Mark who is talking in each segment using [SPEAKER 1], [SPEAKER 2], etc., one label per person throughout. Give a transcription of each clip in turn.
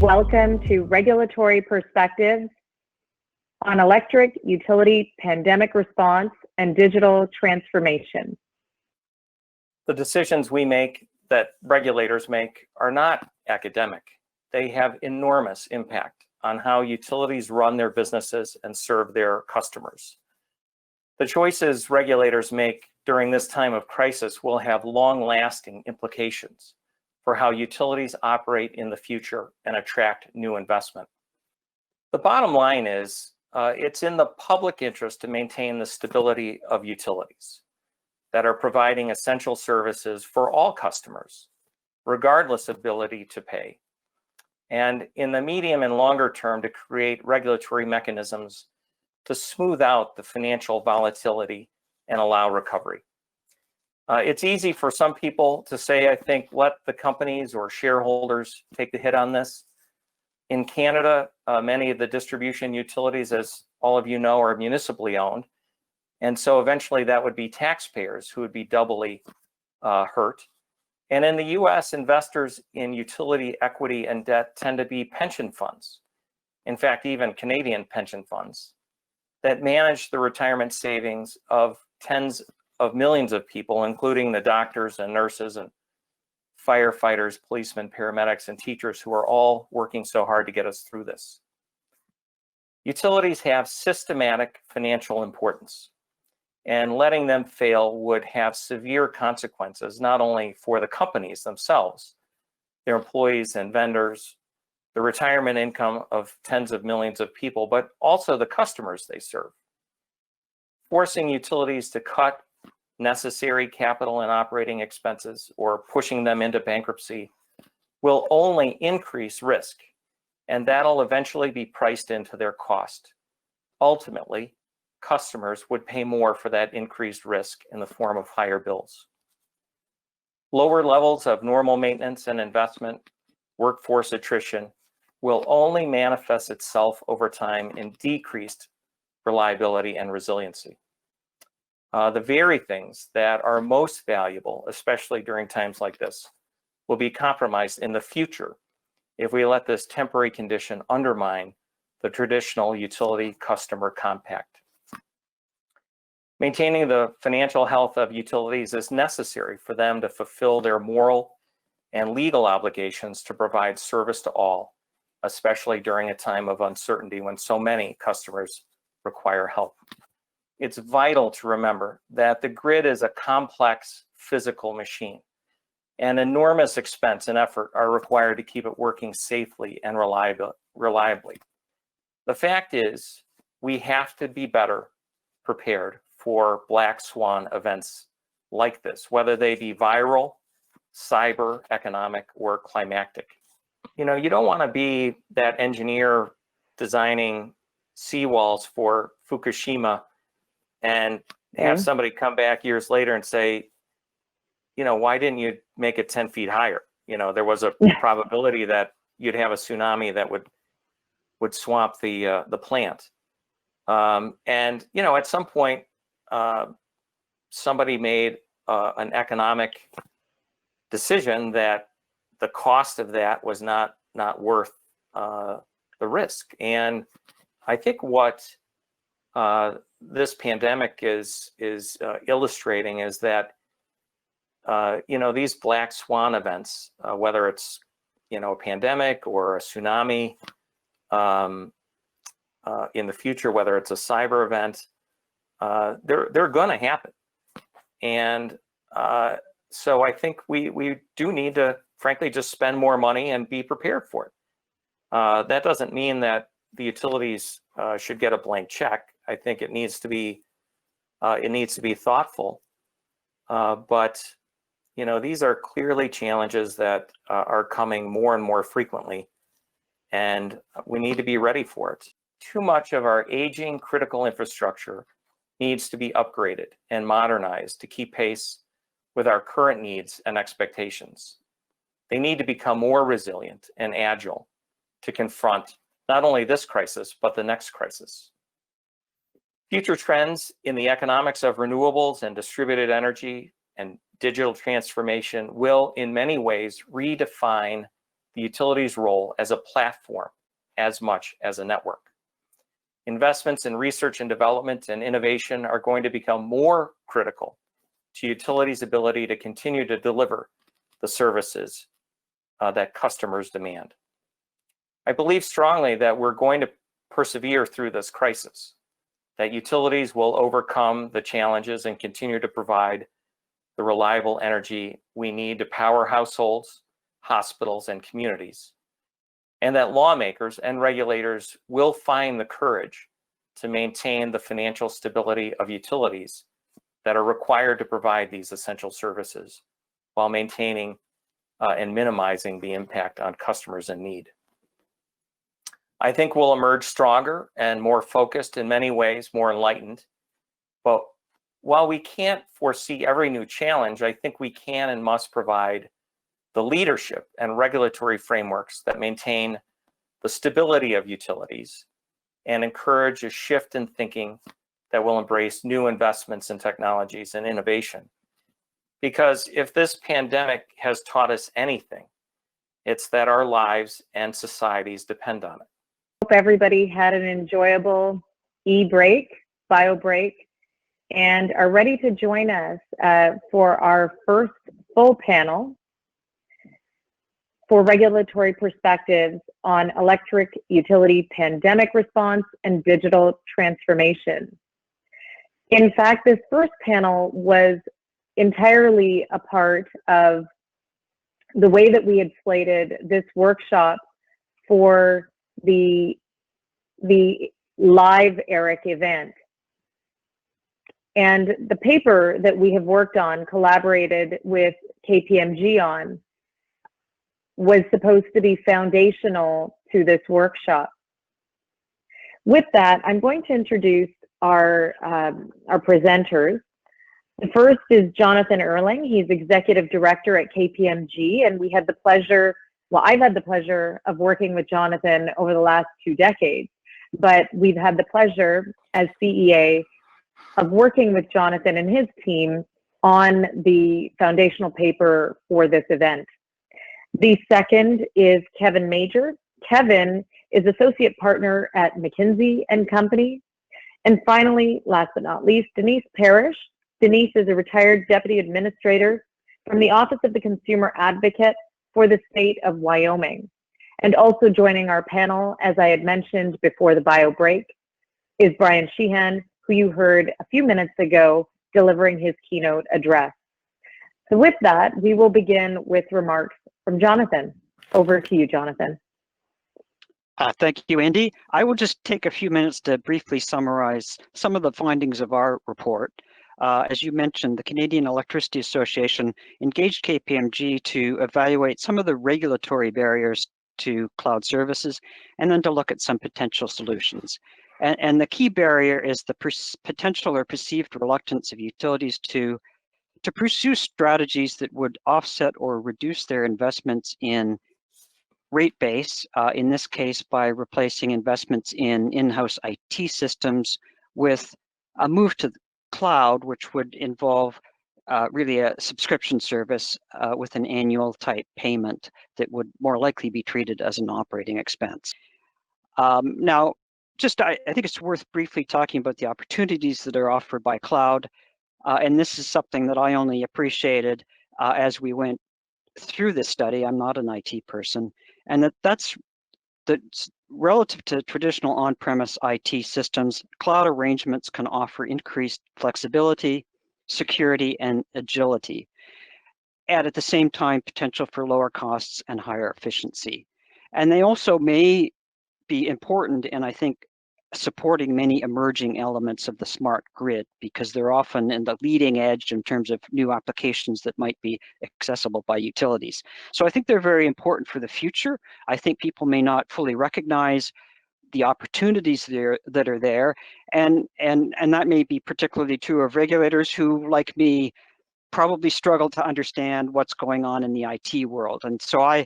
[SPEAKER 1] Welcome to Regulatory Perspectives on Electric Utility Pandemic Response and Digital Transformation.
[SPEAKER 2] The decisions we make, that regulators make, are not academic. They have enormous impact on how utilities run their businesses and serve their customers. The choices regulators make during this time of crisis will have long-lasting implications for how utilities operate in the future and attract new investment. The bottom line is, it's in the public interest to maintain the stability of utilities that are providing essential services for all customers, regardless of ability to pay. And in the medium and longer term, to create regulatory mechanisms to smooth out the financial volatility and allow recovery. It's easy for some people to say, I think, let the companies or shareholders take the hit on this. In Canada, many of the distribution utilities, as all of you know, are municipally owned. And so eventually that would be taxpayers who would be doubly hurt. And in the US, investors in utility equity and debt tend to be pension funds. In fact, even Canadian pension funds that manage the retirement savings of tens of millions of people, including the doctors and nurses and firefighters, policemen, paramedics, and teachers who are all working so hard to get us through this. Utilities have systematic financial importance, and letting them fail would have severe consequences, not only for the companies themselves, their employees and vendors, the retirement income of tens of millions of people, but also the customers they serve. Forcing utilities to cut necessary capital and operating expenses or pushing them into bankruptcy will only increase risk, and that'll eventually be priced into their cost. Ultimately, customers would pay more for that increased risk in the form of higher bills. Lower levels of normal maintenance and investment, workforce attrition, will only manifest itself over time in decreased reliability and resiliency. The very things that are most valuable, especially during times like this, will be compromised in the future if we let this temporary condition undermine the traditional utility customer compact. Maintaining the financial health of utilities is necessary for them to fulfill their moral and legal obligations to provide service to all, especially during a time of uncertainty when so many customers require help. It's vital to remember that the grid is a complex physical machine, and enormous expense and effort are required to keep it working safely and reliably. The fact is, we have to be better prepared for black swan events like this, whether they be viral, cyber, economic, or climactic. You know, you don't want to be that engineer designing seawalls for Fukushima and have somebody come back years later and say, you know, why didn't you make it 10 feet higher? You know, there was a probability that you'd have a tsunami that would swamp the plant. And, you know, at some point, somebody made an economic decision that the cost of that was not worth the risk. And I think what this pandemic is illustrating is that you know, these black swan events, whether it's, you know, a pandemic or a tsunami in the future, whether it's a cyber event, they're going to happen. And so I think we do need to, frankly, just spend more money and be prepared for it. That doesn't mean that the utilities should get a blank check. I think it needs to be thoughtful. But you know, these are clearly challenges that are coming more and more frequently, and we need to be ready for it. Too much of our aging critical infrastructure needs to be upgraded and modernized to keep pace with our current needs and expectations. They need to become more resilient and agile to confront not only this crisis, but the next crisis. Future trends in the economics of renewables and distributed energy and digital transformation will, in many ways, redefine the utilities' role as a platform as much as a network. Investments in research and development and innovation are going to become more critical to utilities' ability to continue to deliver the services that customers demand. I believe strongly that we're going to persevere through this crisis, that utilities will overcome the challenges and continue to provide the reliable energy we need to power households, hospitals, and communities, and that lawmakers and regulators will find the courage to maintain the financial stability of utilities that are required to provide these essential services while maintaining and minimizing the impact on customers in need. I think we'll emerge stronger and more focused, in many ways, more enlightened. But while we can't foresee every new challenge, I think we can and must provide the leadership and regulatory frameworks that maintain the stability of utilities and encourage a shift in thinking that will embrace new investments in technologies and innovation. Because if this pandemic has taught us anything, it's that our lives and societies depend on it.
[SPEAKER 1] Hope everybody had an enjoyable e-break, bio break, and are ready to join us for our first full panel for regulatory perspectives on electric utility pandemic response and digital transformation. In fact, this first panel was entirely a part of the way that we had slated this workshop for the live ERIC event. And the paper that we have worked on, collaborated with KPMG on, was supposed to be foundational to this workshop. With that, I'm going to introduce our presenters. The first is Jonathan Erling. He's Executive Director at KPMG, and we had the pleasure, well, I've had the pleasure of working with Jonathan over the last 2 decades, but we've had the pleasure as CEA of working with Jonathan and his team on the foundational paper for this event. The second is Kevin Major. Kevin is Associate Partner at McKinsey & Company. And finally, last but not least, Denise Parrish. Denise is a retired Deputy Administrator from the Office of the Consumer Advocate for the state of Wyoming. And also joining our panel, as I had mentioned before the bio break, is Brian Sheehan, who you heard a few minutes ago delivering his keynote address. So with that, we will begin with remarks from Jonathan. Over to you, Jonathan.
[SPEAKER 3] Thank you, Andy. I will just take a few minutes to briefly summarize some of the findings of our report. As you mentioned, the Canadian Electricity Association engaged KPMG to evaluate some of the regulatory barriers to cloud services and then to look at some potential solutions. And the key barrier is the potential or perceived reluctance of utilities to pursue strategies that would offset or reduce their investments in rate base, in this case by replacing investments in in-house IT systems with a move to the cloud, which would involve really a subscription service with an annual type payment that would more likely be treated as an operating expense. Now, I think it's worth briefly talking about the opportunities that are offered by cloud. And this is something that I only appreciated as we went through this study. I'm not an IT person. And that's relative to traditional on-premise IT systems, cloud arrangements can offer increased flexibility, security, and agility, and at the same time, potential for lower costs and higher efficiency. And they also may be important, and I think supporting many emerging elements of the smart grid, because they're often in the leading edge in terms of new applications that might be accessible by utilities. So I think they're very important for the future. I think people may not fully recognize the opportunities that are there, and that may be particularly true of regulators who, like me, probably struggle to understand what's going on in the IT world. And so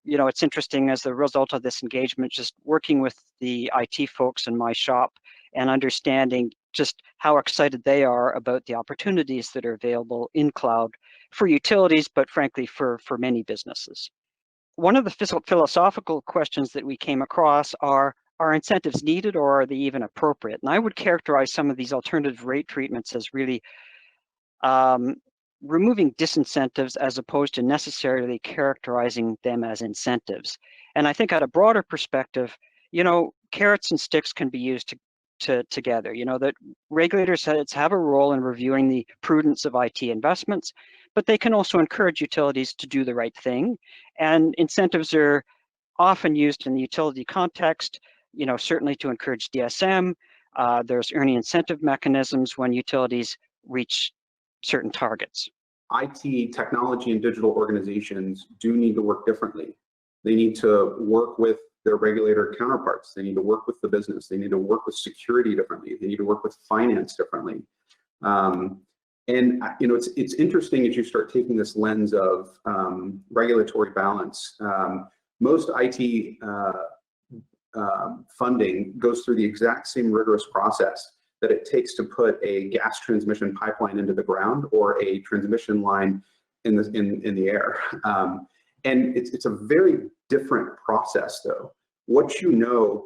[SPEAKER 3] it's interesting as a result of this engagement, just working with the IT folks in my shop and understanding just how excited they are about the opportunities that are available in cloud for utilities, but frankly, for many businesses. one of the philosophical questions that we came across are incentives needed, or are they even appropriate? And I would characterize some of these alternative rate treatments as really removing disincentives as opposed to necessarily characterizing them as incentives. And I think at a broader perspective, carrots and sticks can be used together. That regulators have a role in reviewing the prudence of IT investments, but they can also encourage utilities to do the right thing. And incentives are often used in the utility context, certainly to encourage DSM. There's earning incentive mechanisms when utilities reach certain targets.
[SPEAKER 4] IT, technology, and digital organizations do need to work differently. They need to work with their regulator counterparts. They need to work with the business. They need to work with security differently. They need to work with finance differently. It's interesting as you start taking this lens of regulatory balance. Most IT funding goes through the exact same rigorous process that it takes to put a gas transmission pipeline into the ground or a transmission line in the air. And it's a very different process, though. What you know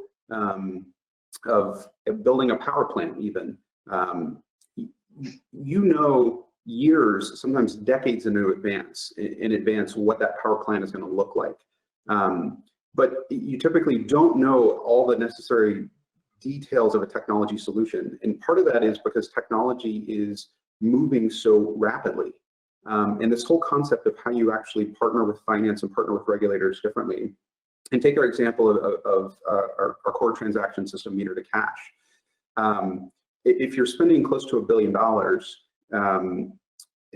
[SPEAKER 4] of building a power plant, even, years, sometimes decades in advance, what that power plant is going to look like. But you typically don't know all the necessary details of a technology solution. And part of that is because technology is moving so rapidly. And this whole concept of how you actually partner with finance and partner with regulators differently. And take our example of our core transaction system, meter to cash. If you're spending close to $1 billion,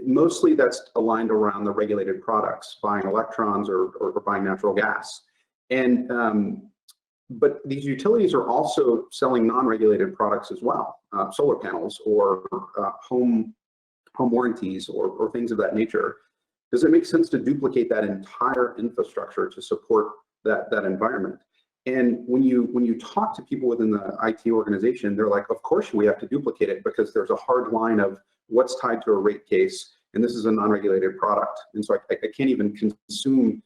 [SPEAKER 4] mostly that's aligned around the regulated products, buying electrons or buying natural gas. And but these utilities are also selling non-regulated products as well, solar panels or home warranties or things of that nature. Does it make sense to duplicate that entire infrastructure to support that environment? And when you talk to people within the IT organization, they're like, of course we have to duplicate it because there's a hard line of what's tied to a rate case, and this is a non-regulated product. And so I can't even consume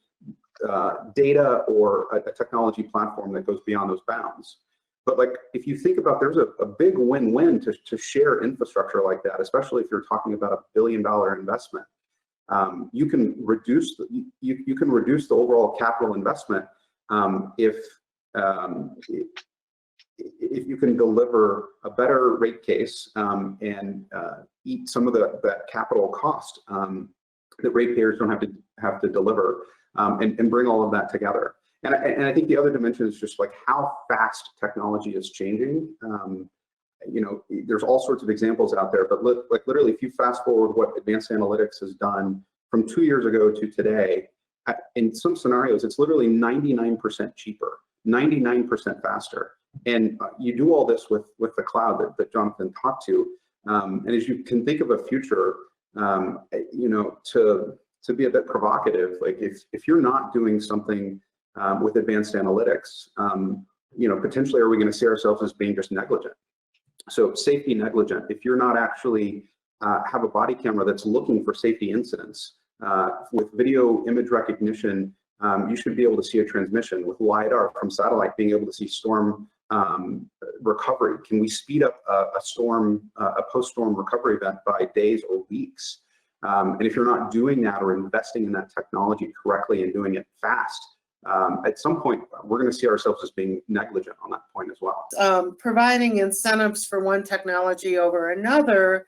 [SPEAKER 4] data or a technology platform that goes beyond those bounds. But like, if you think about, there's a big win-win to share infrastructure like that, especially if you're talking about $1 billion investment. You can reduce the overall capital investment if you can deliver a better rate case and eat some of that capital cost that ratepayers don't have to deliver. And bring all of that together. And I think the other dimension is just like how fast technology is changing. There's all sorts of examples out there, but literally, if you fast forward what advanced analytics has done from 2 years ago to today, in some scenarios, it's literally 99% cheaper, 99% faster. And you do all this with the cloud that Jonathan talked to. And as you can think of a future, to be a bit provocative, like if you're not doing something with advanced analytics, potentially are we going to see ourselves as being just negligent? So safety negligent. If you're not actually have a body camera that's looking for safety incidents, with video image recognition, you should be able to see a transmission. With LiDAR from satellite, being able to see storm recovery. Can we speed up a post-storm recovery event by days or weeks? And if you're not doing that or investing in that technology correctly and doing it fast, at some point, we're going to see ourselves as being negligent on that point as well.
[SPEAKER 5] Providing incentives for one technology over another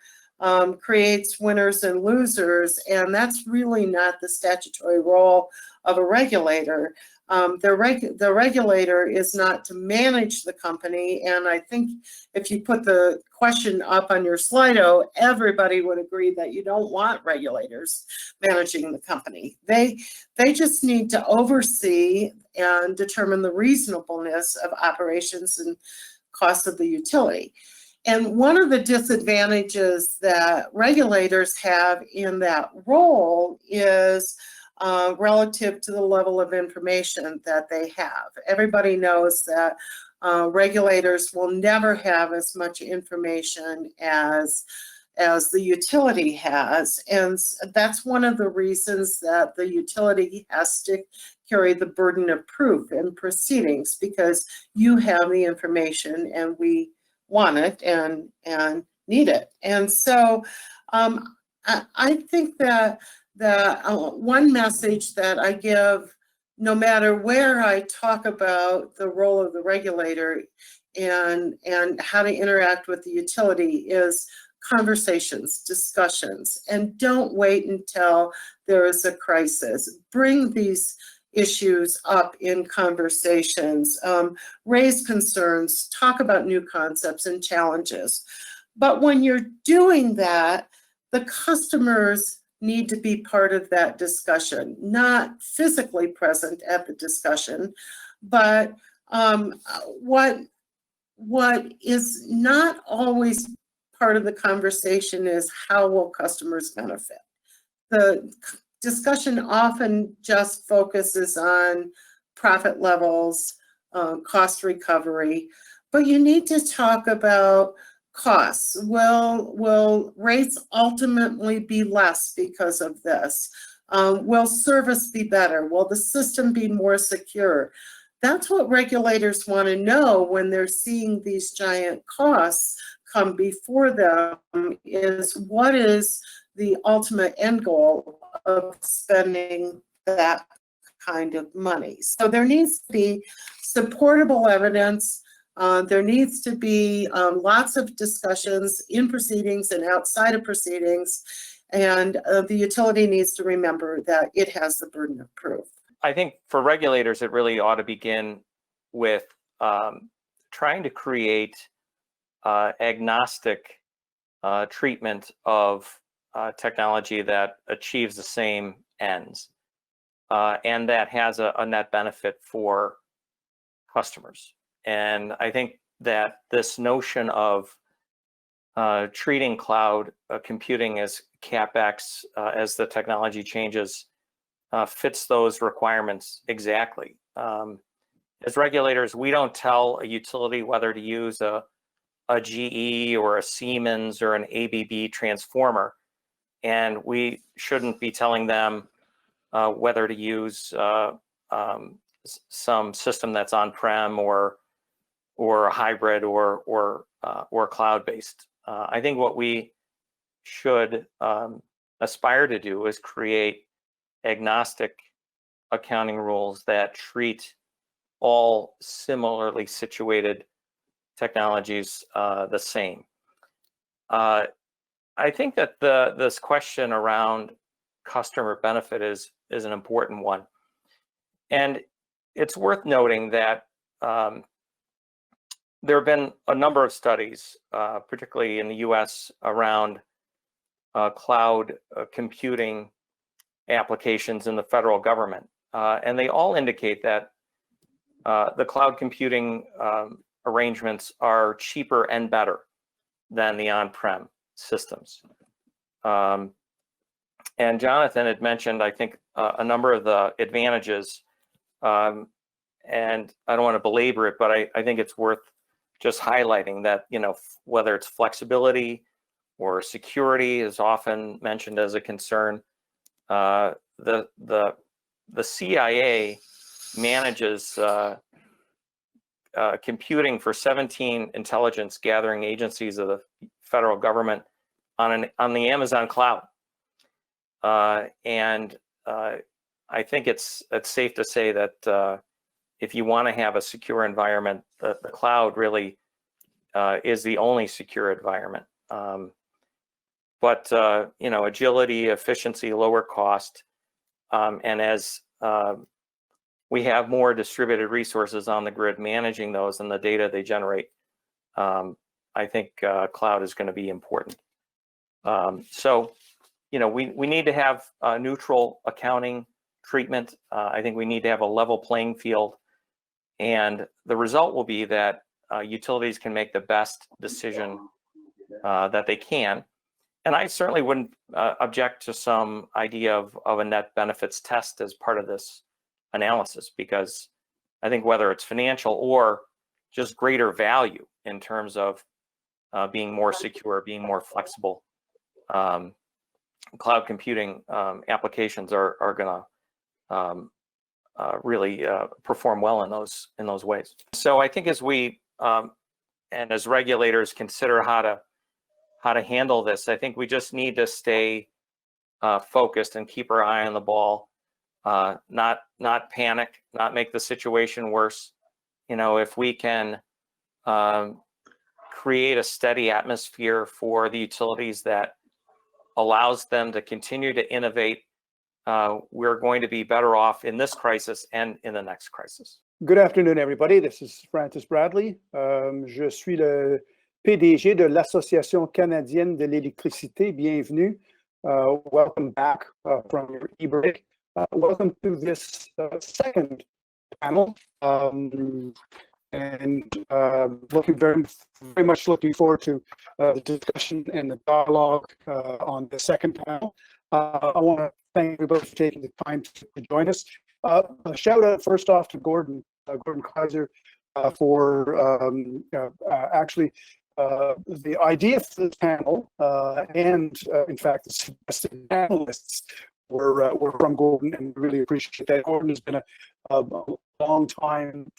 [SPEAKER 5] creates winners and losers, and that's really not the statutory role of a regulator. The regulator is not to manage the company, and I think if you put the question up on your Slido, everybody would agree that you don't want regulators managing the company. They just need to oversee and determine the reasonableness of operations and costs of the utility. And one of the disadvantages that regulators have in that role is relative to the level of information that they have. Everybody knows that regulators will never have as much information as as the utility has. And that's one of the reasons that the utility has to carry the burden of proof in proceedings, because you have the information and we want it and need it. And so I think that one message that I give, no matter where I talk about the role of the regulator and how to interact with the utility, is conversations, discussions, and don't wait until there is a crisis. Bring these issues up in conversations, raise concerns, talk about new concepts and challenges. But when you're doing that, the customers need to be part of that discussion, not physically present at the discussion, but what is not always part of the conversation is how will customers benefit. The discussion often just focuses on profit levels, cost recovery, but you need to talk about costs. Will rates ultimately be less because of this? Will service be better? Will the system be more secure? That's what regulators want to know when they're seeing these giant costs come before them, is what is the ultimate end goal of spending that kind of money. So there needs to be supportable evidence. There needs to be lots of discussions in proceedings and outside of proceedings. And the utility needs to remember that it has the burden of proof.
[SPEAKER 2] I think for regulators, it really ought to begin with trying to create agnostic treatment of technology that achieves the same ends and that has a net benefit for customers. And I think that this notion of treating cloud computing as CapEx as the technology changes fits those requirements exactly. As regulators, we don't tell a utility whether to use a GE or a Siemens or an ABB transformer, and we shouldn't be telling them whether to use some system that's on-prem or a hybrid or cloud-based. I think what we should aspire to do is create agnostic accounting rules that treat all similarly situated technologies the same. I think that this question around customer benefit is an important one. And it's worth noting that there have been a number of studies, particularly in the US, around cloud computing applications in the federal government. And they all indicate that the cloud computing arrangements are cheaper and better than the on-prem systems. And Jonathan had mentioned, I think, a number of the advantages, and I don't want to belabor it, but I think it's worth just highlighting that, you know, whether it's flexibility or security is often mentioned as a concern. The CIA manages computing for 17 intelligence gathering agencies of the federal government on the Amazon cloud. And I think it's safe to say that if you want to have a secure environment, the cloud really is the only secure environment. But you know, agility, efficiency, lower cost, and as we have more distributed resources on the grid managing those and the data they generate, I think cloud is going to be important. So, you know, we need to have neutral accounting treatment. I think we need to have a level playing field. And the result will be that utilities can make the best decision that they can. And I certainly wouldn't object to some idea of a net benefits test as part of this analysis, because I think whether it's financial or just greater value in terms of being more secure, being more flexible, cloud computing applications are going to really perform well in those ways. So I think as we and as regulators consider how to handle this, I think we just need to stay focused and keep our eye on the ball, not panic, not make the situation worse. You know, if we can create a steady atmosphere for the utilities that allows them to continue to innovate, we're going to be better off in this crisis and in the next crisis.
[SPEAKER 6] Good afternoon, everybody. This is Francis Bradley. Je suis le PDG de l'Association canadienne de l'électricité. Bienvenue. Welcome back from your e-break. Welcome to this second panel. And looking very much looking forward to the discussion and the dialogue on the second panel. I want to thank everybody for taking the time to join us. A shout out first off to Gordon Kaiser for actually the idea for this panel, and in fact the suggested panelists were from Gordon, and really appreciate that. Gordon has been a long time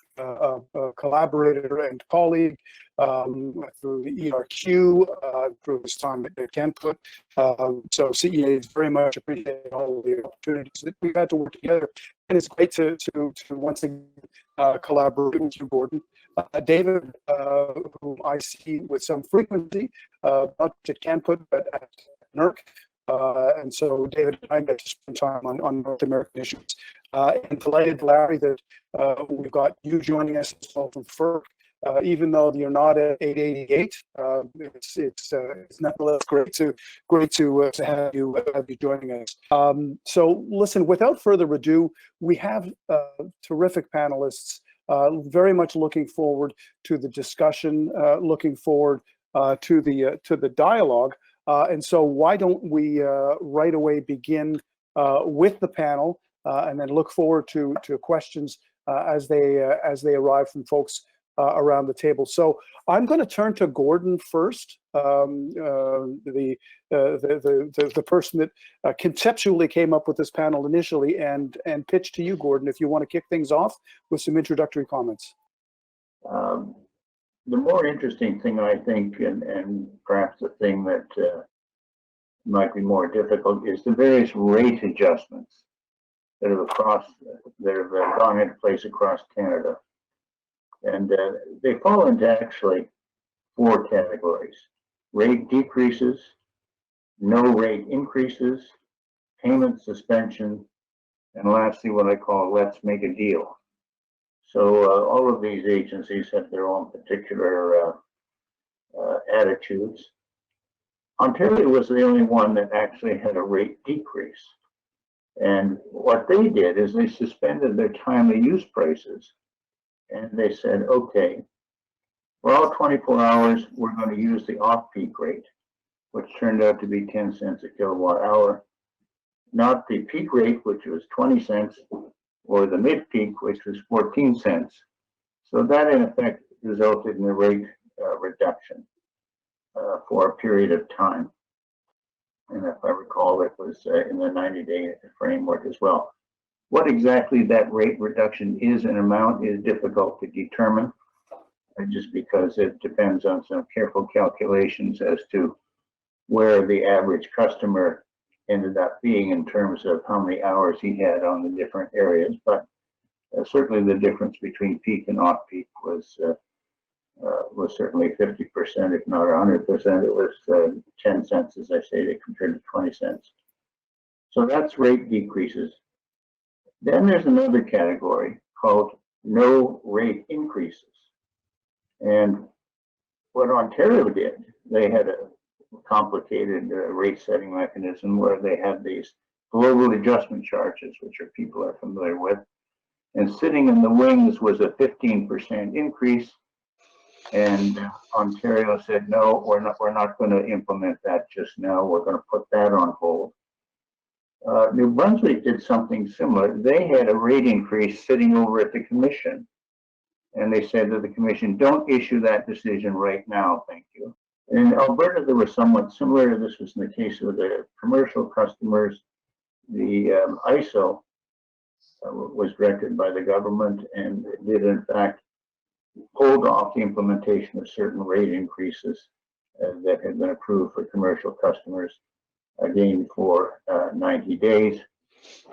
[SPEAKER 6] collaborator and colleague through the ERQ, through his time at CAMPUT. So CEA is very much appreciate all of the opportunities that we've had to work together, and it's great to once again collaborate with you, Gordon. David, whom I see with some frequency, not at CAMPUT but at NERC. And so David and I get to spend time on North American issues. And delighted, Larry, that we've got you joining us as well from FERC. Even though you're not at 888, it's nevertheless great to have you joining us. So listen, without further ado, we have terrific panelists. Very much looking forward to the discussion, looking forward to the dialogue. And so why don't we right away begin with the panel, and then look forward to questions as they arrive from folks around the table. So I'm going to turn to Gordon first, the person that conceptually came up with this panel initially, and pitch to you, Gordon, if you want to kick things off with some introductory comments.
[SPEAKER 7] The more interesting thing, I think, and perhaps the thing that might be more difficult, is the various rate adjustments that have gone into place across Canada. And they fall into actually 4 categories: rate decreases, no rate increases, payment suspension, and lastly, what I call let's make a deal. So all of these agencies have their own particular attitudes. Ontario was the only one that actually had a rate decrease. And what they did is they suspended their timely use prices. And they said, okay, for all 24 hours, we're going to use the off-peak rate, which turned out to be 10 cents a kilowatt hour, not the peak rate, which was 20 cents, or the mid-peak, which was 14 cents. So that, in effect, resulted in a rate reduction for a period of time. And if I recall, it was in the 90-day framework as well. What exactly that rate reduction is in amount is difficult to determine, just because it depends on some careful calculations as to where the average customer ended up being in terms of how many hours he had on the different areas. But certainly the difference between peak and off-peak was certainly 50%, if not 100%. It was 10 cents, as I stated, compared to 20 cents. So that's rate decreases. Then there's another category called no rate increases. And what Ontario did, they had a complicated rate setting mechanism where they had these global adjustment charges, which people are familiar with. And sitting in the wings was a 15% increase. And Ontario said, no, we're not going to implement that just now. We're going to put that on hold. New Brunswick did something similar. They had a rate increase sitting over at the commission. And they said to the commission, don't issue that decision right now, thank you. In Alberta, they were somewhat similar. This was in the case of the commercial customers. The ISO was directed by the government and did in fact hold off the implementation of certain rate increases that had been approved for commercial customers, again for 90 days.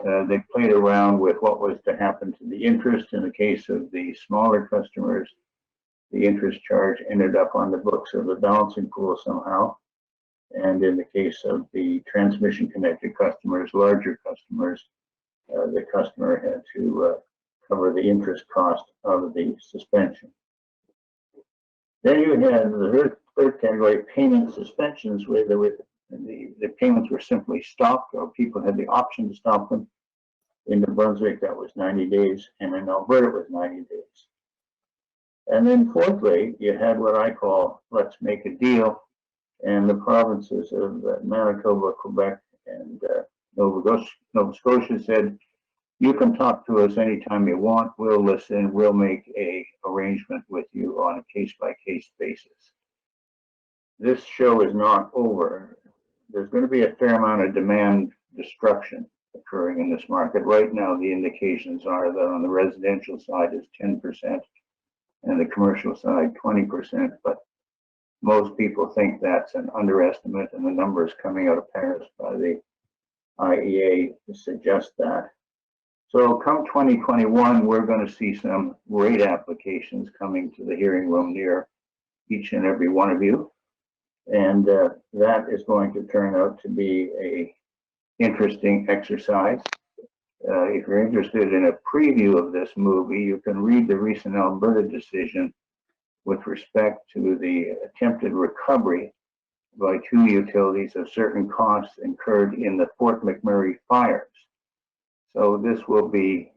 [SPEAKER 7] They played around with what was to happen to the interest. In the case of the smaller customers, the interest charge ended up on the books of the balancing pool somehow. And in the case of the transmission connected customers, larger customers, the customer had to cover the interest cost of the suspension. Then you had the third category, payment suspensions, where there were, the payments were simply stopped, or people had the option to stop them. In New Brunswick, that was 90 days, and in Alberta, it was 90 days. And then fourthly, you had what I call let's make a deal, and the provinces of Manitoba, Quebec, and Nova Scotia said, you can talk to us anytime you want, we'll listen, we'll make a arrangement with you on a case-by-case basis. This show is not over. There's going to be a fair amount of demand destruction occurring in this market. Right now, the indications are that on the residential side is 10%, and the commercial side 20%, but most people think that's an underestimate, and the numbers coming out of Paris by the IEA suggest that. So come 2021, we're going to see some rate applications coming to the hearing room near each and every one of you. And that is going to turn out to be a interesting exercise. If you're interested in a preview of this movie, you can read the recent Alberta decision with respect to the attempted recovery by 2 utilities of certain costs incurred in the Fort McMurray fires. So this will be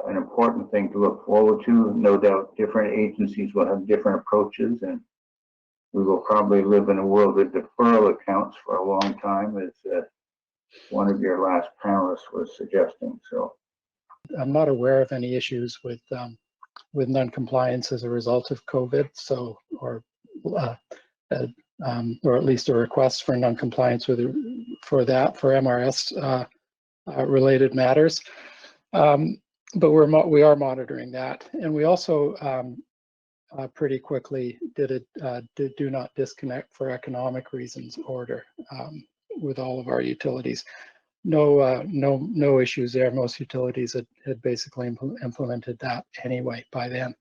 [SPEAKER 7] an important thing to look forward to. No doubt different agencies will have different approaches, and we will probably live in a world of deferral accounts for a long time, as one of your last panelists was suggesting. So
[SPEAKER 6] I'm not aware of any issues with non-compliance as a result of COVID. So, or at least a request for non-compliance for MRS related matters. But we are monitoring that, and we also pretty quickly did a do not disconnect for economic reasons order with all of our utilities. No issues there. Most utilities had basically implemented that anyway by then.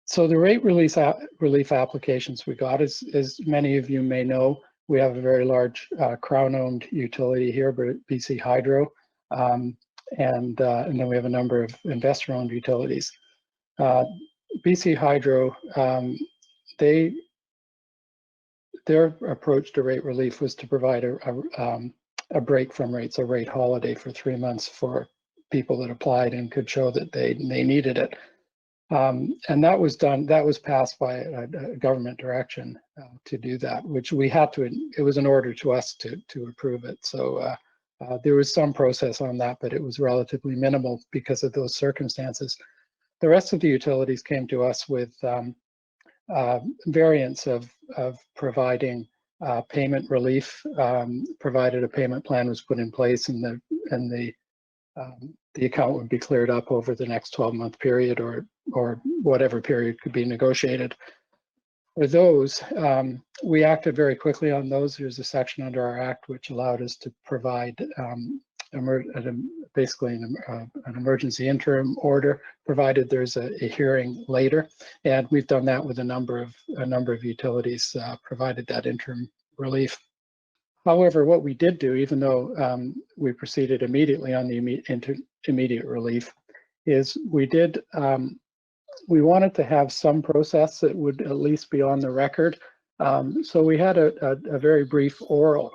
[SPEAKER 6] So the rate relief applications we got, as many of you may know, we have a very large Crown-owned utility here, BC Hydro, and then we have a number of investor-owned utilities. BC Hydro, their approach to rate relief was to provide a break from rates, a rate holiday for 3 months for people that applied and could show that they needed it. And that was done, that was passed by a government direction to do that, which we had to, it was an order to us to approve it. So there was some process on that, but it was relatively minimal because of those circumstances. The rest of the utilities came to us with variants of providing payment relief, provided a payment plan was put in place and the account would be cleared up over the next 12-month period or whatever period could be negotiated. For those, we acted very quickly on those. There's a section under our act which allowed us to provide basically an emergency interim order, provided there's a hearing later, and we've done that with a number of utilities, provided that interim relief. However, what we did do, even though we proceeded immediately on the immediate relief, is we wanted to have some process that would at least be on the record. So we had a very brief oral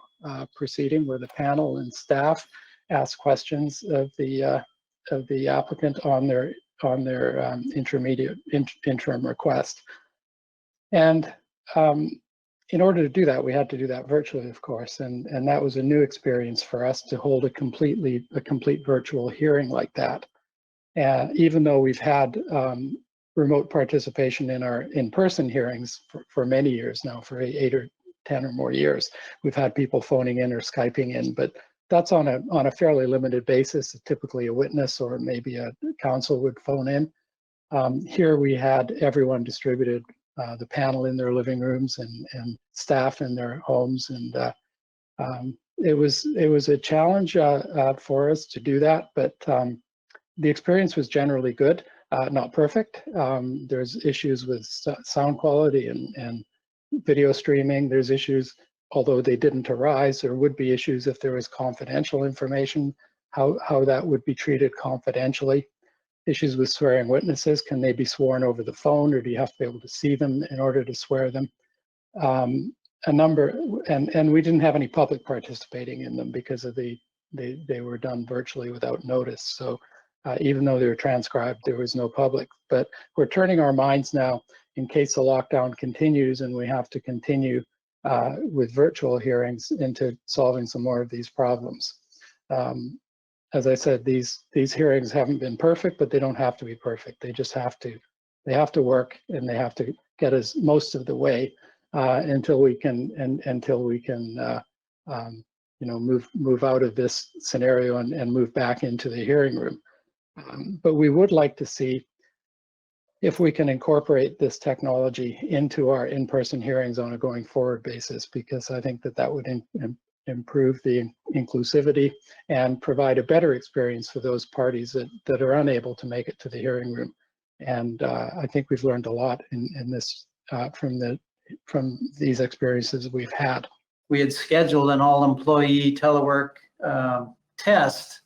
[SPEAKER 6] proceeding where the panel and staff asked questions of the applicant on their interim request. And in order to do that, we had to do that virtually, of course, and that was a new experience for us to hold a complete virtual hearing like that. Even though we've had remote participation in our in-person hearings for many years now, for 8 or 10 or more years. We've had people phoning in or Skyping in, but that's on a fairly limited basis. Typically a witness or maybe a counsel would phone in. Here we had everyone distributed, the panel in their living rooms and staff in their homes, and it was a challenge for us to do that, but the experience was generally good, not perfect. There's issues with sound quality and video streaming. There's issues, although they didn't arise. There would be issues if there was confidential information, how that would be treated confidentially. Issues with swearing witnesses. Can they be sworn over the phone, or do you have to be able to see them in order to swear them? A number, and we didn't have any public participating in them because of they were done virtually without notice. So even though they were transcribed, there was no public. But we're turning our minds now, in case the lockdown continues and we have to continue with virtual hearings, into solving some more of these problems. As I said, these hearings haven't been perfect, but they don't have to be perfect. They just have to work, and they have to get us most of the way until we can move out of this scenario and move back into the hearing room. But we would like to see if we can incorporate this technology into our in-person hearings on a going forward basis, because I think that would improve the inclusivity and provide a better experience for those parties that are unable to make it to the hearing room. And I think we've learned a lot in this from these experiences we've had.
[SPEAKER 8] We had scheduled an all-employee telework test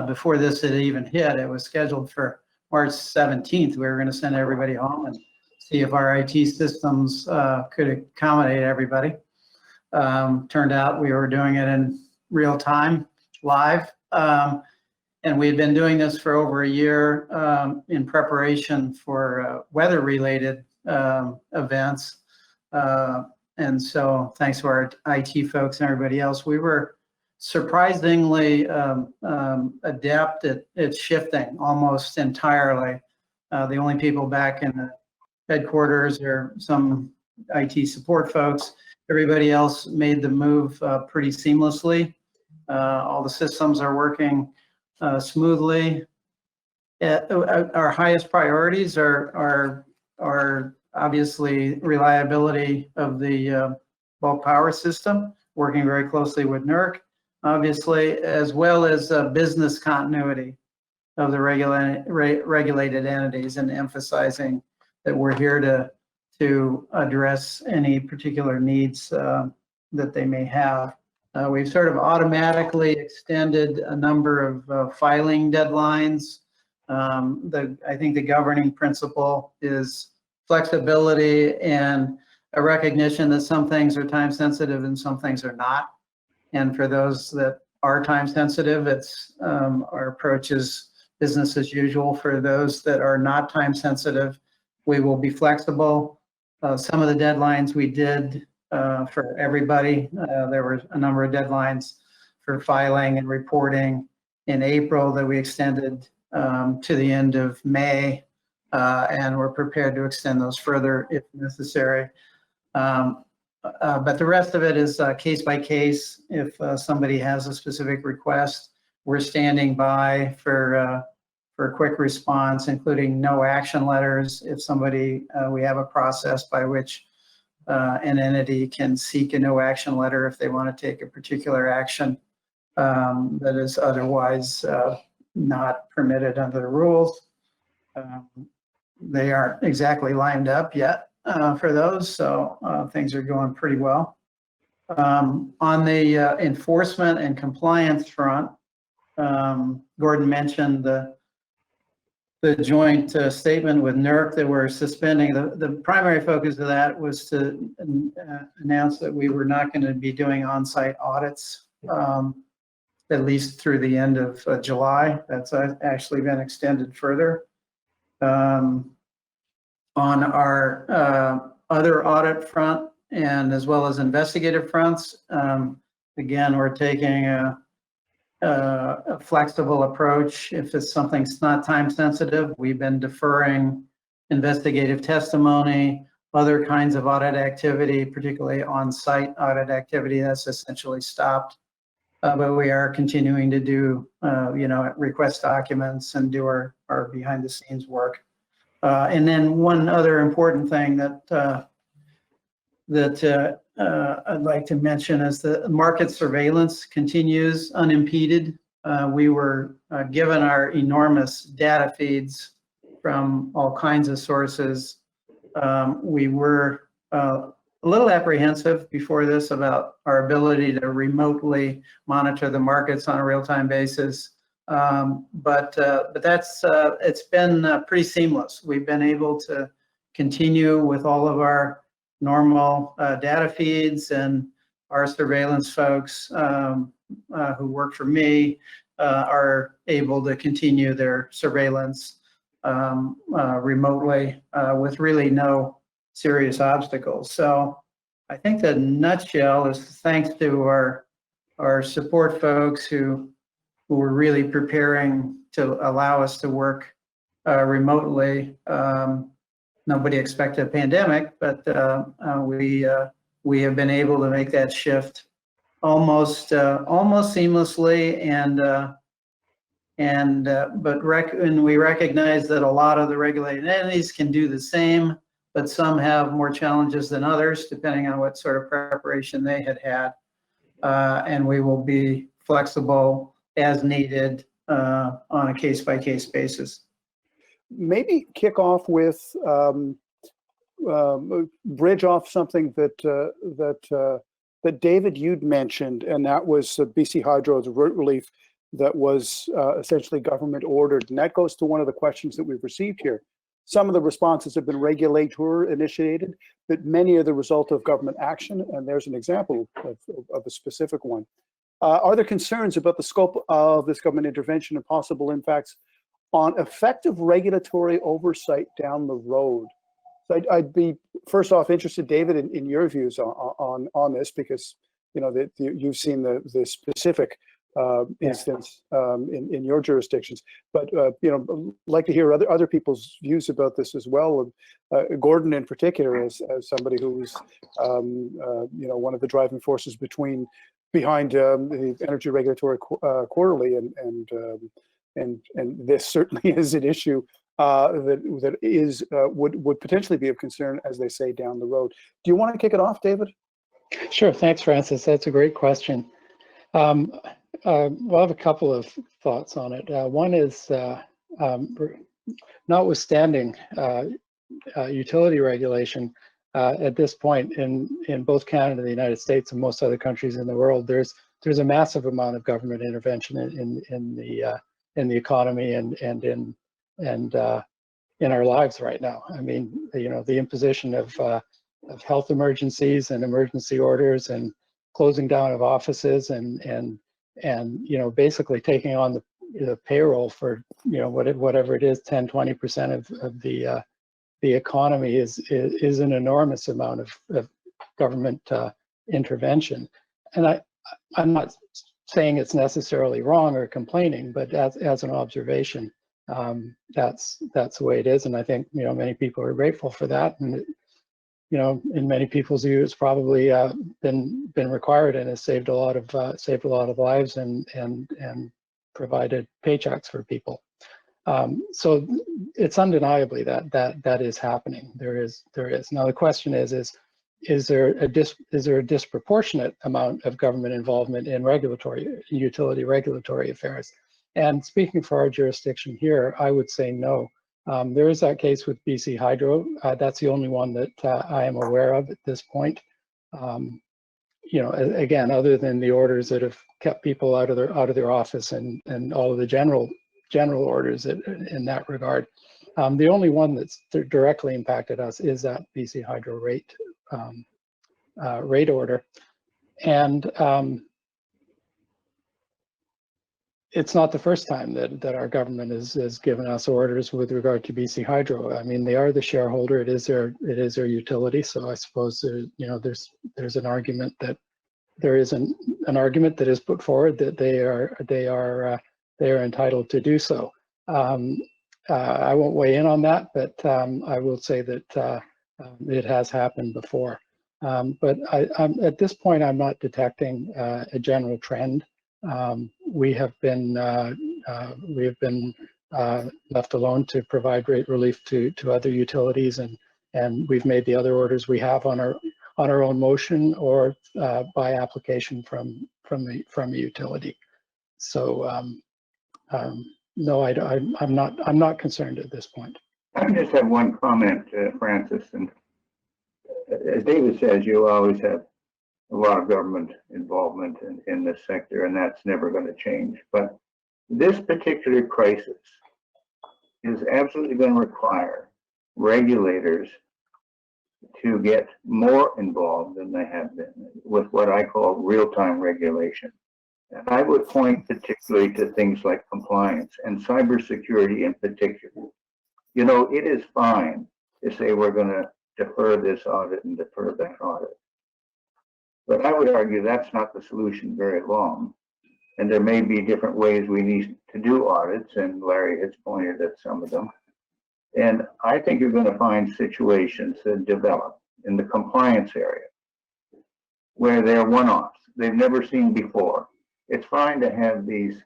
[SPEAKER 8] before this had even hit. It was scheduled for March 17th. We were going to send everybody home and see if our IT systems could accommodate everybody. Turned out we were doing it in real time, live. And we had been doing this for over a year in preparation for weather-related events. And so thanks to our IT folks and everybody else, we were surprisingly adept at shifting almost entirely. The only people back in the headquarters are some IT support folks. Everybody else made the move pretty seamlessly. All the systems are working smoothly. Our highest priorities are obviously reliability of the bulk power system, working very closely with NERC, obviously, as well as business continuity of the regulated entities, and emphasizing that we're here to address any particular needs that they may have. We've sort of automatically extended a number of filing deadlines. I think the governing principle is flexibility and a recognition that some things are time sensitive and some things are not. And for those that are time sensitive, our approach is business as usual. For those that are not time sensitive, we will be flexible. Some of the deadlines we did for everybody. There were a number of deadlines for filing and reporting in April that we extended to the end of May, and we're prepared to extend those further if necessary. But the rest of it is case by case. If somebody has a specific request, we're standing by for a quick response, including no action letters. If somebody, we have a process by which an entity can seek a no action letter if they want to take a particular action that is otherwise not permitted under the rules. They aren't exactly lined up yet for those, so things are going pretty well. On the enforcement and compliance front, Gordon mentioned the joint statement with NERC that we're suspending. The primary focus of that was to announce that we were not going to be doing on-site audits, at least through the end of July. That's actually been extended further. On our other audit front, and as well as investigative fronts, again, we're taking a flexible approach. If it's something's not time sensitive, we've been deferring investigative testimony, other kinds of audit activity, particularly on-site audit activity, that's essentially stopped. But we are continuing to do, request documents and do our behind-the-scenes work. And then one other important thing that I'd like to mention is the market surveillance continues unimpeded. We were given our enormous data feeds from all kinds of sources. We were a little apprehensive before this about our ability to remotely monitor the markets on a real-time basis. But that's it's been pretty seamless. We've been able to continue with all of our normal data feeds, and our surveillance folks who work for me are able to continue their surveillance remotely with really no serious obstacles. So I think the nutshell is thanks to our support folks who were really preparing to allow us to work remotely. Nobody expected a pandemic, but we have been able to make that shift almost seamlessly, and we recognize that a lot of the regulated entities can do the same, but some have more challenges than others, depending on what sort of preparation they had. And we will be flexible as needed on a case-by-case basis.
[SPEAKER 6] Maybe kick off with bridge off something that David, you'd mentioned, and that was BC Hydro's root relief that was essentially government ordered. And that goes to one of the questions that we've received here. Some of the responses have been regulator initiated, but many are the result of government action. And there's an example of a specific one. Are there concerns about the scope of this government intervention and possible impacts on effective regulatory oversight down the road? So I'd be first off interested, David, in your views on this, because you've seen the specific instance in your jurisdictions, but like to hear other people's views about this as well. Gordon, in particular, as somebody who's one of the driving forces behind the Energy Regulatory Quarterly, and this certainly is an issue that is would potentially be of concern, as they say, down the road. Do you want to kick it off, David?
[SPEAKER 9] Sure. Thanks, Francis. That's a great question. Well, I have a couple of thoughts on it. One is, notwithstanding utility regulation, at this point in both Canada, the United States, and most other countries in the world, there's a massive amount of government intervention in the economy and in our lives right now. I mean, the imposition of health emergencies and emergency orders and closing down of offices and basically taking on the payroll for whatever it is, 10-20% of the economy is an enormous amount of government intervention. And I'm not saying it's necessarily wrong or complaining, but as an observation, that's the way it is. And I think many people are grateful for that. And in many people's view, it's probably been required and has saved a lot of lives and provided paychecks for people. So it's undeniably that is happening. There is. Now the question is there a disproportionate amount of government involvement in utility regulatory affairs? And speaking for our jurisdiction here, I would say no. There is that case with BC Hydro. That's the only one that I am aware of at this point. Again, other than the orders that have kept people out of their office and all of the general orders in that regard. The only one that's directly impacted us is that BC Hydro rate order, and it's not the first time that our government has given us orders with regard to BC Hydro. I mean, they are the shareholder. It is their utility. So I suppose there's an argument that there is an argument that is put forward that they are entitled to do so. I won't weigh in on that, but I will say that it has happened before. But I'm, at this point, I'm not detecting a general trend. We have been left alone to provide rate relief to other utilities, and we've made the other orders we have on our own motion or by application from a utility. So no, I'm not concerned at this point.
[SPEAKER 7] I just have one comment, Francis, and as David says, you always have a lot of government involvement in this sector, and that's never going to change. But this particular crisis is absolutely going to require regulators to get more involved than they have been with what I call real-time regulation. And I would point particularly to things like compliance and cybersecurity in particular. You know, it is fine to say we're going to defer this audit and defer that audit. But I would argue that's not the solution very long. And there may be different ways we need to do audits, and Larry has pointed at some of them. And I think you're going to find situations that develop in the compliance area where they're one-offs, they've never seen before. It's fine to have these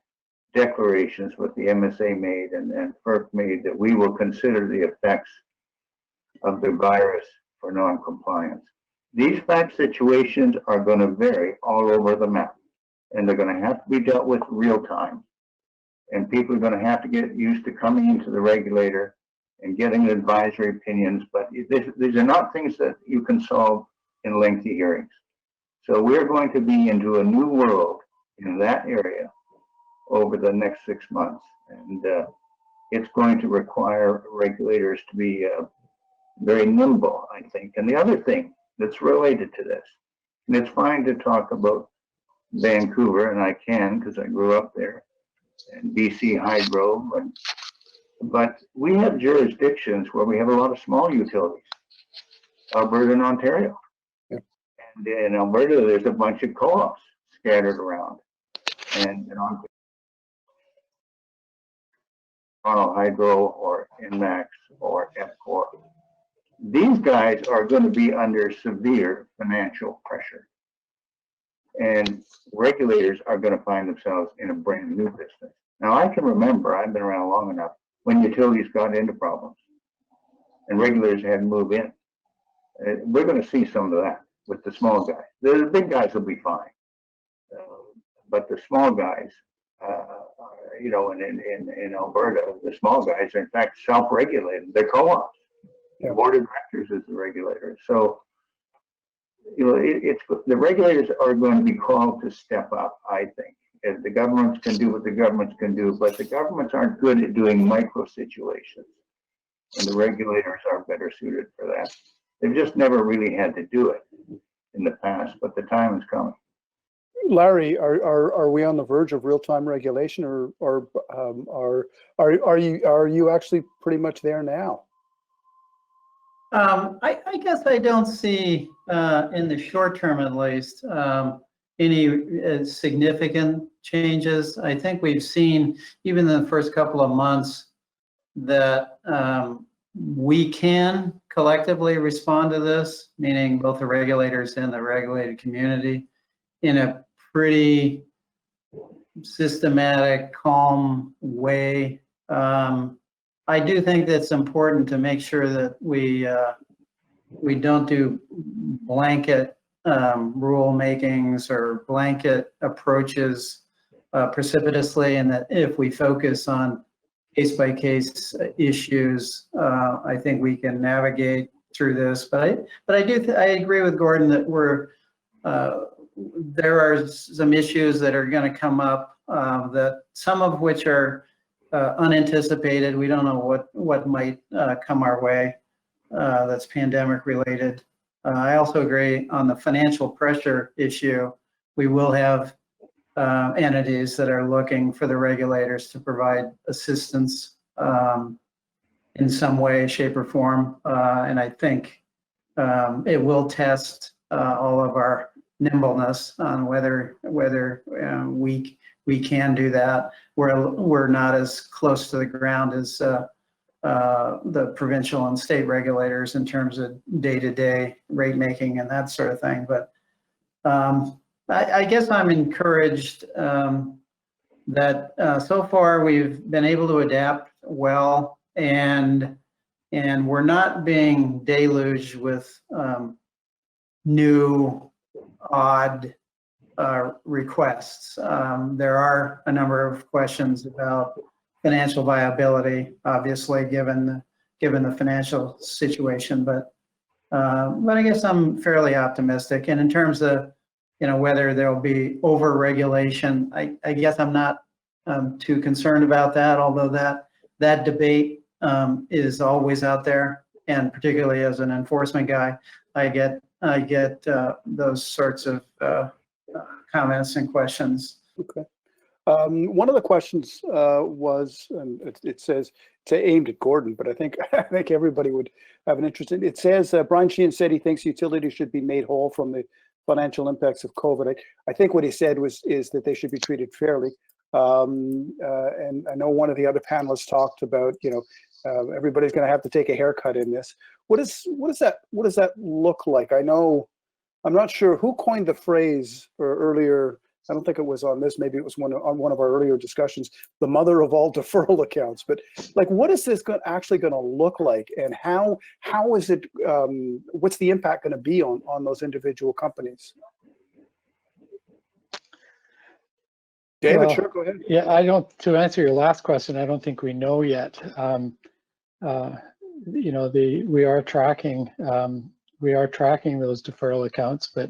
[SPEAKER 7] declarations with the MSA made and FERC made that we will consider the effects of the virus for non-compliance. These fact situations are going to vary all over the map, and they're going to have to be dealt with real time. And people are going to have to get used to coming into the regulator and getting advisory opinions, but these are not things that you can solve in lengthy hearings. So we're going to be into a new world in that area over the next 6 months. And it's going to require regulators to be very nimble, I think. And the other thing that's related to this, and it's fine to talk about Vancouver, and I can because I grew up there, and BC Hydro, but we have jurisdictions where we have a lot of small utilities, Alberta and Ontario.
[SPEAKER 6] Yeah.
[SPEAKER 7] And in Alberta, there's a bunch of co-ops scattered around. And on Toronto Hydro or Inmax or EPCOR, these guys are going to be under severe financial pressure. And regulators are going to find themselves in a brand new business. Now, I can remember, I've been around long enough, when utilities got into problems and regulators had to move in. We're going to see some of that with the small guys. The big guys will be fine. But the small guys, you know, in Alberta, the small guys are in fact self-regulated. They're co-ops. The board of directors is the regulator. So, you know, it's the regulators are going to be called to step up, I think. And the governments can do what the governments can do, but the governments aren't good at doing micro situations. And the regulators are better suited for that. They've just never really had to do it in the past, but the time is coming.
[SPEAKER 6] Larry, are we on the verge of real-time regulation, or are you actually pretty much there now?
[SPEAKER 8] I guess I don't see in the short term, at least, any significant changes. I think we've seen, even in the first couple of months, that we can collectively respond to this, meaning both the regulators and the regulated community, in a pretty systematic, calm way. I do think that's important to make sure that we don't do blanket rule makings or blanket approaches precipitously, and that if we focus on case-by-case issues, I think we can navigate through this. But I agree with Gordon that there are some issues that are going to come up, that some of which are unanticipated. We don't know what might come our way that's pandemic related. I also agree on the financial pressure issue. We will have entities that are looking for the regulators to provide assistance in some way, shape, or form. And I think it will test all of our nimbleness on whether we can do that. We're not as close to the ground as the provincial and state regulators in terms of day-to-day rate making and that sort of thing. But I guess I'm encouraged that so far we've been able to adapt well, and we're not being deluged with new odd requests. There are a number of questions about financial viability, obviously, given the financial situation, but I guess I'm fairly optimistic. And in terms of whether there'll be over-regulation, I guess I'm not too concerned about that, although that debate is always out there, and particularly as an enforcement guy, I get those sorts of comments and questions.
[SPEAKER 6] Okay. One of the questions was, and it says it's aimed at Gordon, but I think everybody would have an interest in it. It says Brian Sheehan said he thinks utilities should be made whole from the financial impacts of COVID. I think what he said is that they should be treated fairly. And I know one of the other panelists talked about, everybody's going to have to take a haircut in this. What does that look like? I'm not sure who coined the phrase earlier. I don't think it was on this. Maybe it was on one of our earlier discussions, the mother of all deferral accounts. But like, what is this actually going to look like, and how is it? What's the impact going to be on those individual companies? David,
[SPEAKER 9] well,
[SPEAKER 6] sure, go ahead.
[SPEAKER 9] Yeah, to answer your last question, I don't think we know yet. We are tracking those deferral accounts, but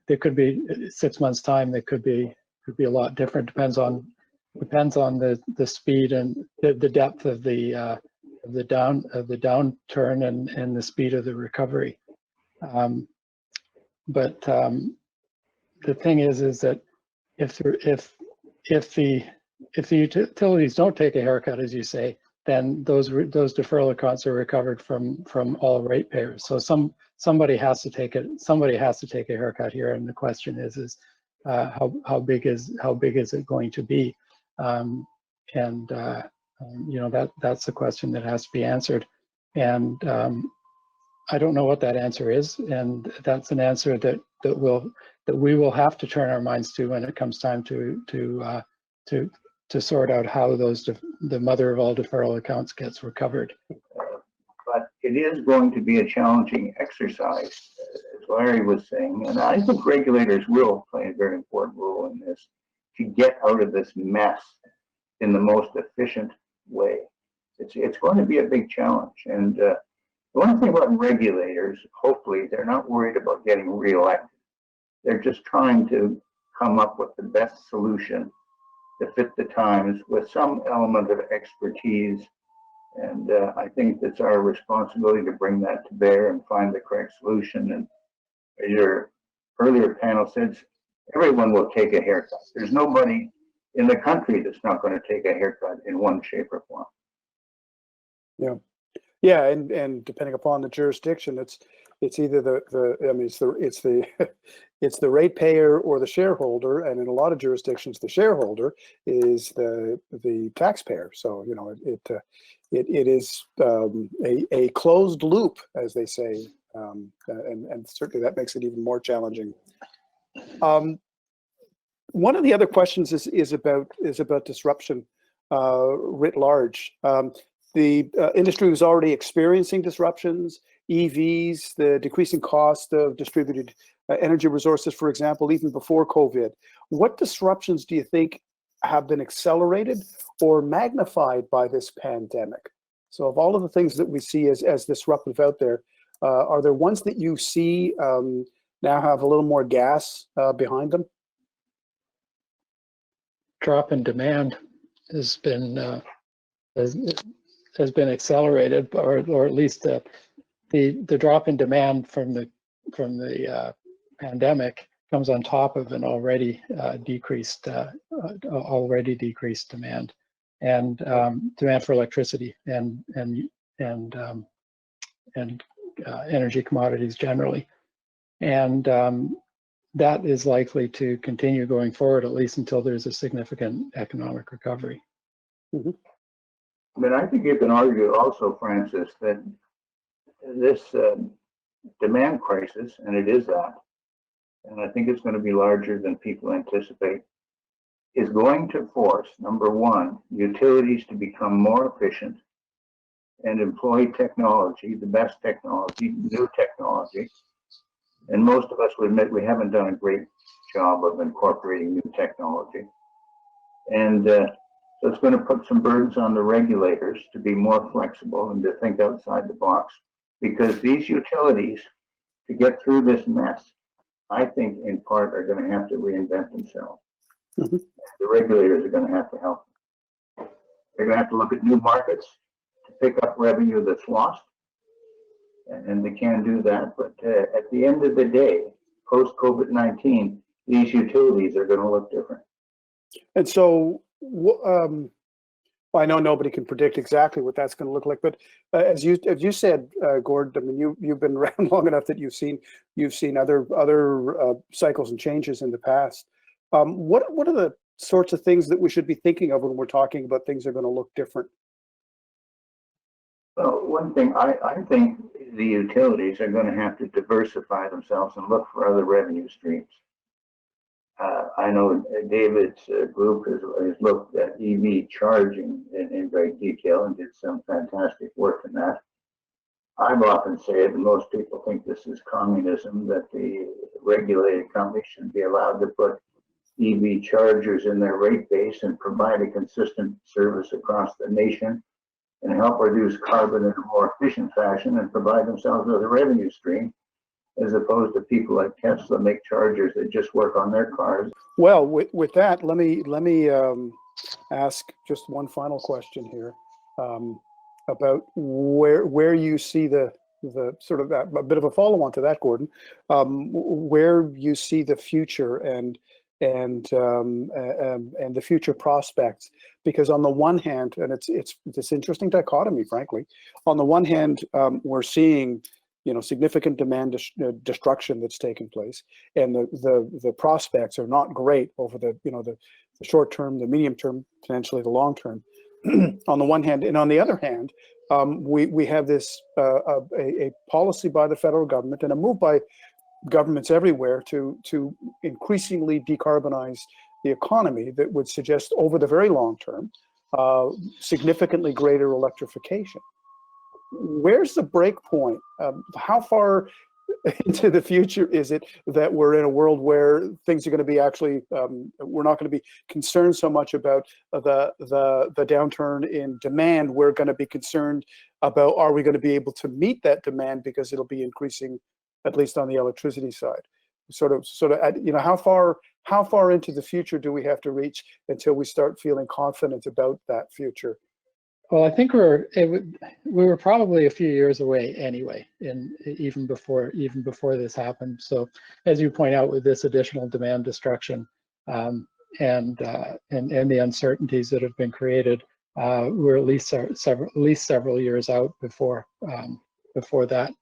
[SPEAKER 9] there could be 6 months' time. They could be a lot different. Depends on the speed and the depth of the downturn and the speed of the recovery. But the thing is that if the utilities don't take a haircut, as you say, then those deferral accounts are recovered from all ratepayers. So somebody has to take it. Somebody has to take a haircut here, and the question is how big is it going to be? That's the question that has to be answered. And I don't know what that answer is, and that's an answer that we will have to turn our minds to when it comes time to sort out how the mother of all deferral accounts gets recovered.
[SPEAKER 7] But it is going to be a challenging exercise, as Larry was saying, and I think regulators will play a very important role in this to get out of this mess in the most efficient way. It's going to be a big challenge, and the one thing about regulators, hopefully, they're not worried about getting reelected. They're just trying to come up with the best solution to fit the times with some element of expertise. And I think it's our responsibility to bring that to bear and find the correct solution. And as your earlier panel said, everyone will take a haircut. There's nobody in the country that's not going to take a haircut in one shape or form.
[SPEAKER 6] Yeah, and depending upon the jurisdiction, it's either it's the ratepayer or the shareholder, and in a lot of jurisdictions, the shareholder is the taxpayer. So it is a closed loop, as they say, and certainly that makes it even more challenging. One of the other questions is about disruption writ large. The industry was already experiencing disruptions, EVs, the decreasing cost of distributed energy resources, for example, even before COVID. What disruptions do you think have been accelerated or magnified by this pandemic? So of all of the things that we see as disruptive out there, are there ones that you see now have a little more gas behind them?
[SPEAKER 9] Drop in demand has been accelerated, or at least the drop in demand from the pandemic comes on top of an already decreased demand, and demand for electricity and energy commodities generally, and that is likely to continue going forward, at least until there's a significant economic recovery.
[SPEAKER 6] Mm-hmm.
[SPEAKER 7] I mean, I think you can argue also, Francis, that this demand crisis, and it is that, and I think it's going to be larger than people anticipate, is going to force, number one, utilities to become more efficient and employ technology, the best technology, new technology. And most of us would admit we haven't done a great job of incorporating new technology. And so it's going to put some burdens on the regulators to be more flexible and to think outside the box, because these utilities, to get through this mess, I think in part are going to have to reinvent themselves.
[SPEAKER 6] Mm-hmm.
[SPEAKER 7] The regulators are going to have to help. They're going to have to look at new markets to pick up revenue that's lost, and they can do that. But at the end of the day, post-COVID-19, these utilities are going to look different.
[SPEAKER 6] And so, well, I know nobody can predict exactly what that's going to look like, but as you said, Gord, I mean, you've been around long enough that you've seen other cycles and changes in the past. What are the sorts of things that we should be thinking of when we're talking about things are going to look different?
[SPEAKER 7] Well, one thing, I think the utilities are going to have to diversify themselves and look for other revenue streams. I know David's group has looked at EV charging in great detail and did some fantastic work in that. I've often said, and most people think this is communism, that the regulated companies should be allowed to put EV chargers in their rate base and provide a consistent service across the nation and help reduce carbon in a more efficient fashion and provide themselves with a revenue stream, as opposed to people like Tesla make chargers that just work on their cars.
[SPEAKER 6] Well, with that, let me ask just one final question here about where you see the sort of that, a bit of a follow-on to that, Gordon, where you see the future and the future prospects. Because on the one hand, and it's this interesting dichotomy, frankly, on the one hand, we're seeing significant demand destruction that's taken place, and the prospects are not great over the short term, the medium term, potentially the long term. On the one hand, and on the other hand, we have this a policy by the federal government and a move by governments everywhere to increasingly decarbonize the economy that would suggest over the very long term significantly greater electrification. Where's the break point? How far into the future is it that we're in a world where things are going to be actually, we're not going to be concerned so much about the downturn in demand. We're going to be concerned about, are we going to be able to meet that demand, because it'll be increasing, at least on the electricity side. Sort of, how far into the future do we have to reach until we start feeling confident about that future?
[SPEAKER 9] Well, I think we were probably a few years away anyway, even before this happened. So, as you point out, with this additional demand destruction and the uncertainties that have been created, we're at least several years out before that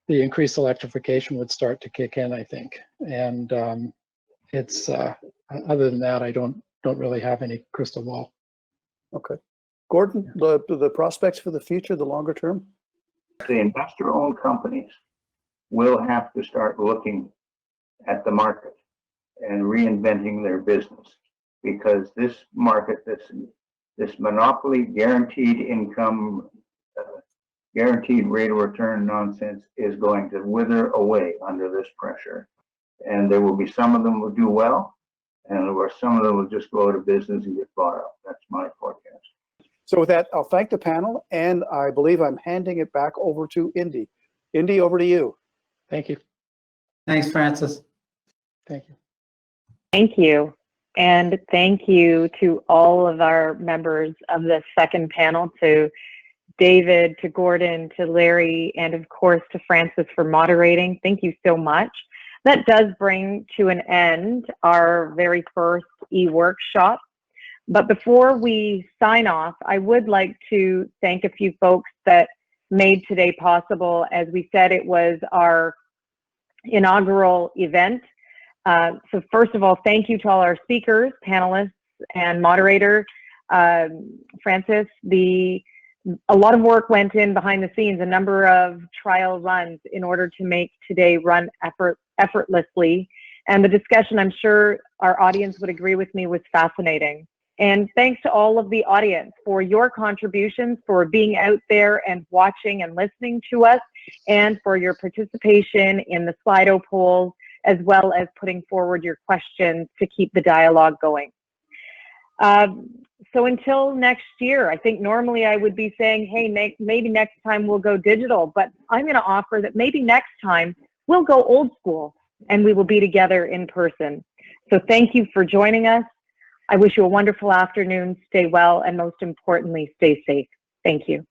[SPEAKER 9] the increased electrification would start to kick in, I think. And it's other than that, I don't really have any crystal ball.
[SPEAKER 6] Okay. Gordon, the prospects for the future, the longer term?
[SPEAKER 7] The investor-owned companies will have to start looking at the market and reinventing their business, because this market, this monopoly guaranteed income, guaranteed rate of return nonsense is going to wither away under this pressure. And there will be some of them will do well, and there are some of them will just go out of business and get bought up. That's my forecast.
[SPEAKER 6] So with that, I'll thank the panel, and I believe I'm handing it back over to Indy. Indy, over to you.
[SPEAKER 9] Thank you.
[SPEAKER 8] Thanks, Francis.
[SPEAKER 9] Thank you.
[SPEAKER 1] Thank you. And thank you to all of our members of the second panel, to David, to Gordon, to Larry, and of course to Francis for moderating. Thank you so much. That does bring to an end our very first e-workshop. But before we sign off, I would like to thank a few folks that made today possible. As we said, it was our inaugural event. So first of all, thank you to all our speakers, panelists, and moderator. Francis, a lot of work went in behind the scenes, a number of trial runs in order to make today run effortlessly. And the discussion, I'm sure our audience would agree with me, was fascinating. And thanks to all of the audience for your contributions, for being out there and watching and listening to us, and for your participation in the Slido polls, as well as putting forward your questions to keep the dialogue going. So until next year, I think normally I would be saying, hey, maybe next time we'll go digital, but I'm going to offer that maybe next time we'll go old school and we will be together in person. So thank you for joining us. I wish you a wonderful afternoon. Stay well, and most importantly, stay safe. Thank you.